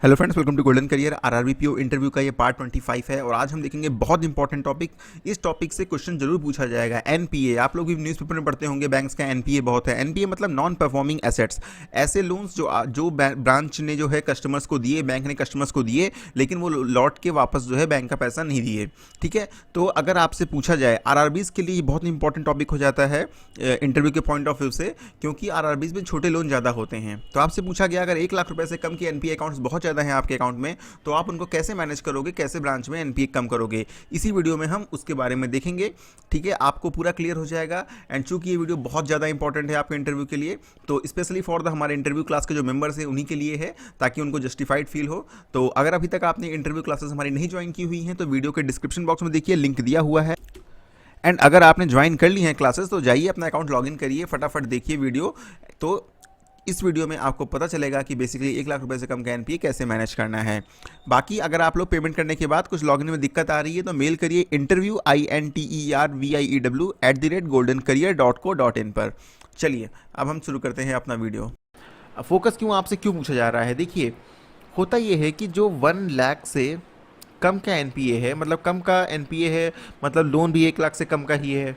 Hello friends, welcome to golden career. RRB PO interview का ये part 25 है और आज हम देखेंगे बहुत इंपॉर्टेंट टॉपिक। इस टॉपिक से क्वेश्चन जरूर पूछा जाएगा। एनपीए, आप लोग भी न्यूज़पेपर में पढ़ते होंगे, बैंक्स का एनपीए बहुत है। एनपीए मतलब नॉन परफॉर्मिंग एसेट्स, ऐसे लोन्स जो ब्रांच ने जो है कस्टमर्स को दिए, बैंक ने कस्टमर्स को दिए, लेकिन वो लौट के वापस जो है बैंक का पैसा नहीं दिए। ठीक है, तो अगर आपसे पूछा जाए, आरआरबीज के लिए बहुत इंपॉर्टेंट टॉपिक हो जाता है इंटरव्यू के पॉइंट ऑफ व्यू से, क्योंकि आरआरबीज में छोटे लोन ज़्यादा होते हैं। तो आपसे पूछा गया अगर 1 लाख रुपए से कम के एनपीए अकाउंट्स बहुत ज़्यादा हैं आपके अकाउंट में, तो आप उनको कैसे मैनेज करोगे, कैसे ब्रांच में एनपीए कम करोगे, इसी वीडियो में हम उसके बारे में देखेंगे। ठीक है, आपको पूरा क्लियर हो जाएगा। एंड चूंकि ये वीडियो बहुत ज़्यादा इंपॉर्टेंट है आपके इंटरव्यू के लिए, तो स्पेशली फॉर द हमारे इंटरव्यू क्लास के जो मेंबर्स हैं उन्हीं के लिए है, ताकि उनको जस्टिफाइड फील हो। तो अगर अभी तक आपने इंटरव्यू क्लासेस हमारी नहीं ज्वाइन की हुई हैं तो वीडियो के डिस्क्रिप्शन बॉक्स में देखिए, लिंक दिया हुआ है। एंड अगर आपने ज्वाइन कर ली हैं क्लासेस तो जाइए अपना अकाउंट लॉगिन करिए, फटाफट देखिए वीडियो। तो इस वीडियो में आपको पता चलेगा कि बेसिकली 1 लाख रुपए से कम का एनपीए कैसे मैनेज करना है। बाकी अगर आप लोग पेमेंट करने के बाद कुछ लॉगिन में दिक्कत आ रही है तो मेल करिए interview interview@goldencarier.co.in पर। चलिए अब हम शुरू करते हैं अपना वीडियो। अब फोकस क्यों आपसे क्यों पूछा जा रहा है, देखिए होता ये है कि जो 1 लाख से कम का एनपीए है, मतलब कम का एनपीए है, मतलब लोन भी 1 लाख से कम का ही है,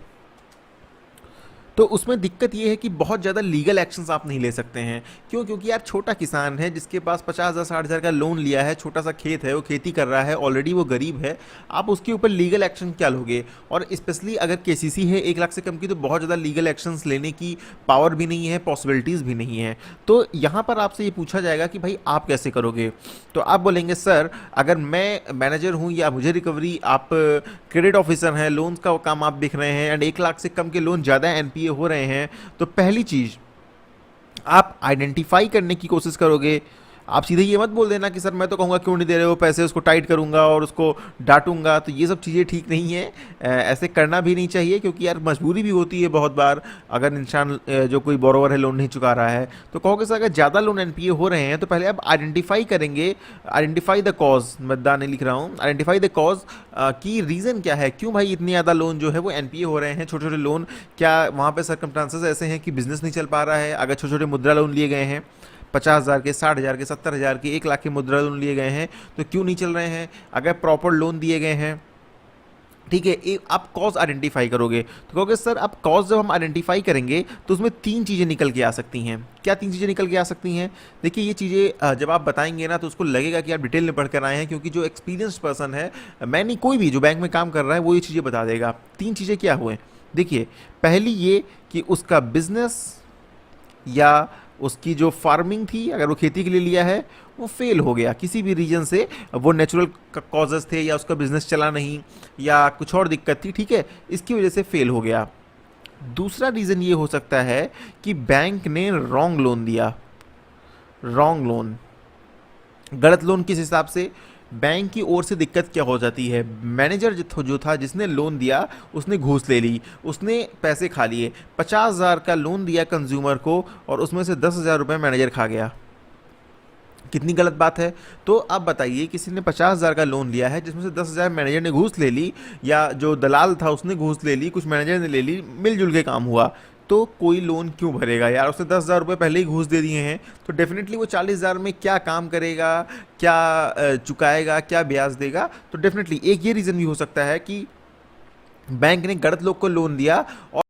तो उसमें दिक्कत ये है कि बहुत ज़्यादा लीगल एक्शंस आप नहीं ले सकते हैं। क्यों? क्योंकि यार छोटा किसान है जिसके पास 50,000 60,000 का लोन लिया है, छोटा सा खेत है, वो खेती कर रहा है, ऑलरेडी वो गरीब है। आप उसके ऊपर लीगल एक्शन क्या लोगे? और स्पेशली अगर केसीसी है 1 लाख से कम की, तो बहुत ज़्यादा लीगल एक्शंस लेने की पावर भी नहीं है, पॉसिबिलिटीज़ भी नहीं है। तो यहाँ पर आपसे ये पूछा जाएगा कि भाई आप कैसे करोगे। तो आप बोलेंगे सर अगर मैं मैनेजर हूँ या मुझे रिकवरी, आप क्रेडिट ऑफिसर हैं, लोन्स का काम आप देख रहे हैं एंड 1 लाख से कम के लोन ज़्यादा एनपीए हो रहे हैं, तो पहली चीज़ आप आइडेंटिफाई करने की कोशिश करोगे। आप सीधे ये मत बोल देना कि सर मैं तो कहूँगा क्यों नहीं दे रहे हो पैसे, उसको टाइट करूँगा और उसको डांटूंगा। तो ये सब चीज़ें ठीक नहीं है, ऐसे करना भी नहीं चाहिए, क्योंकि यार मजबूरी भी होती है बहुत बार। अगर इंसान जो कोई बोरोवर है लोन नहीं चुका रहा है, तो कहोगे सर अगर ज़्यादा लोन एनपीए हो रहे हैं तो पहले आप आइडेंटिफाई करेंगे। आइडेंटिफाई द कॉज, मैं दा नहीं लिख रहा हूँ, आइडेंटिफाई द कॉज की रीज़न क्या है, क्यों भाई इतने ज़्यादा लोन जो है वो एनपीए हो रहे हैं, छोटे छोटे लोन। क्या वहाँ पे सर्कमस्टांसेस ऐसे हैं कि बिजनेस नहीं चल पा रहा है? अगर छोटे छोटे मुद्रा लोन लिए गए हैं, 50,000 के, 60,000 के, 70,000 के, 1 लाख के मुद्रा लोन लिए गए हैं, तो क्यों नहीं चल रहे हैं? अगर प्रॉपर लोन दिए गए हैं, ठीक है, एक आप कॉज आइडेंटिफाई करोगे। तो कहोगे सर अब कॉज जब हम आइडेंटिफाई करेंगे तो उसमें 3 चीज़ें निकल के आ सकती हैं। क्या 3 चीज़ें निकल के आ सकती हैं? देखिए ये चीज़ें जब आप बताएंगे ना तो उसको लगेगा कि आप डिटेल में पढ़ कर आए हैं, क्योंकि जो एक्सपीरियंस्ड पर्सन है, मैं नहीं, कोई भी जो बैंक में काम कर रहा है वो ये चीज़ें बता देगा। 3 चीज़ें क्या हुए, देखिए पहली ये कि उसका बिजनेस या उसकी जो फार्मिंग थी, अगर वो खेती के लिए लिया है, वो फेल हो गया किसी भी रीजन से। वो नेचुरल कॉजेज थे या उसका बिजनेस चला नहीं या कुछ और दिक्कत थी, ठीक है, इसकी वजह से फेल हो गया। दूसरा रीज़न ये हो सकता है कि बैंक ने रॉन्ग लोन दिया। रॉन्ग लोन, गलत लोन किस हिसाब से? बैंक की ओर से दिक्कत क्या हो जाती है, मैनेजर जो था जिसने लोन दिया उसने घूस ले ली, उसने पैसे खा लिए। 50,000 का लोन दिया कंज्यूमर को और उसमें से 10,000 रुपये मैनेजर खा गया। कितनी गलत बात है। तो अब बताइए, किसी ने 50,000 का लोन लिया है जिसमें से 10,000 मैनेजर ने घूस ले ली, या जो दलाल था उसने घूस ले ली, कुछ मैनेजर ने ले ली, मिलजुल के काम हुआ, तो कोई लोन क्यों भरेगा यार? उसने 10,000 रुपये पहले ही घूस दे दिए हैं, तो डेफिनेटली वो 40,000 में क्या काम करेगा, क्या चुकाएगा, क्या ब्याज देगा? तो डेफिनेटली एक ये रीज़न भी हो सकता है कि बैंक ने गलत लोग को लोन दिया और